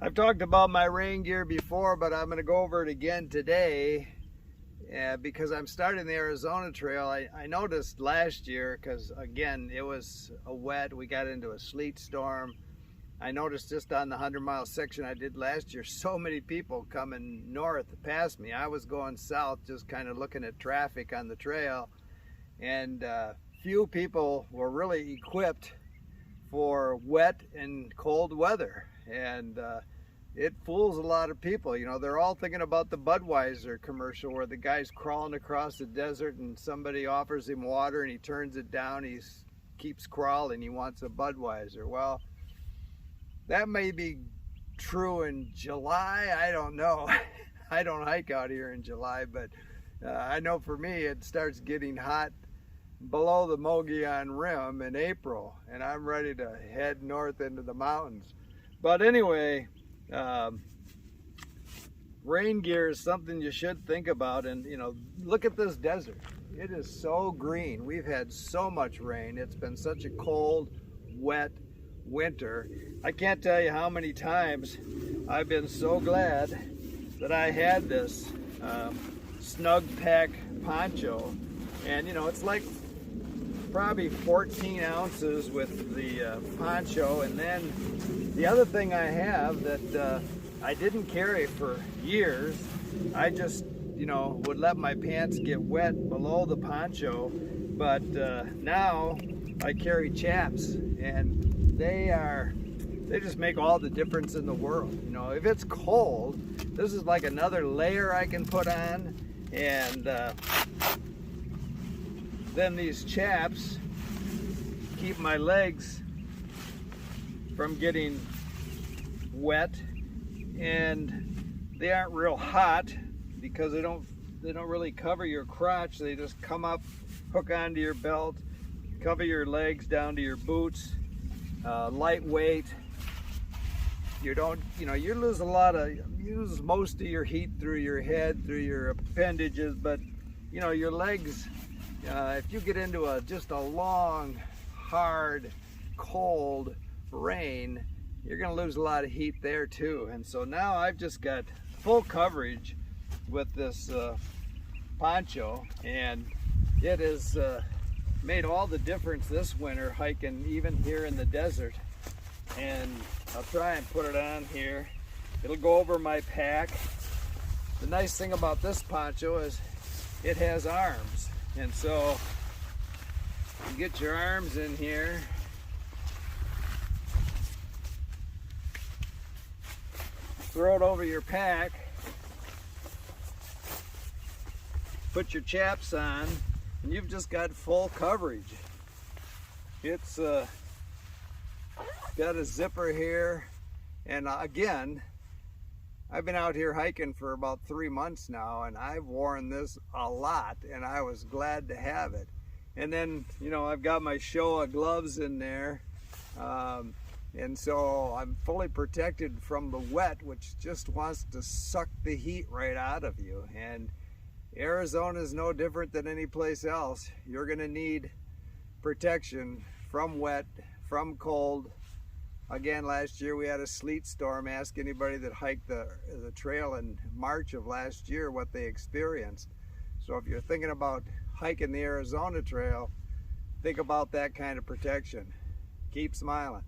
I've talked about my rain gear before, but I'm going to go over it again today because I'm starting the Arizona Trail. I noticed last year, because again, it was a wet, we got into a sleet storm. I noticed just on the 100-mile section I did last year, so many people coming north past me. I was going south, just kind of looking at traffic on the trail, and few people were really equipped for wet and cold weather. And it fools a lot of people. You know, they're all thinking about the Budweiser commercial where the guy's crawling across the desert and somebody offers him water and he turns it down. He keeps crawling. He wants a Budweiser. Well, that may be true in July. I don't know. I don't hike out here in July, but I know for me it starts getting hot below the Mogollon Rim in April, and I'm ready to head north into the mountains. But anyway, rain gear is something you should think about. And you know, look at this desert. It is so green. We've had so much rain. It's been such a cold, wet winter. I can't tell you how many times I've been so glad that I had this snug pack poncho. And you know, it's like probably 14 ounces with the poncho. And then the other thing I have that I didn't carry for years, I just, you know, would let my pants get wet below the poncho. But now I carry Chaps, and they just make all the difference in the world. You know, if it's cold, this is like another layer I can put on. And then these Chaps keep my legs from getting wet, and they aren't real hot because they don't really cover your crotch. They just come up, hook onto your belt, cover your legs down to your boots. Lightweight. You lose most of your heat through your head, through your appendages, but you know, your legs, if you get into just a long, hard, cold rain, you're going to lose a lot of heat there too. And so now I've just got full coverage with this poncho, and it has made all the difference this winter hiking, even here in the desert. And I'll try and put it on here. It'll go over my pack. The nice thing about this poncho is it has arms, and so you get your arms in here, throw it over your pack, put your Chaps on, and you've just got full coverage. It's got a zipper here, and again, I've been out here hiking for about 3 months now, and I've worn this a lot, and I was glad to have it. And then, you know, I've got my Showa gloves in there, and so I'm fully protected from the wet, which just wants to suck the heat right out of you. And Arizona is no different than any place else. You're going to need protection from wet, from cold. Again, last year we had a sleet storm. Ask anybody that hiked the trail in March of last year what they experienced. So if you're thinking about hiking the Arizona Trail, think about that kind of protection. Keep smiling.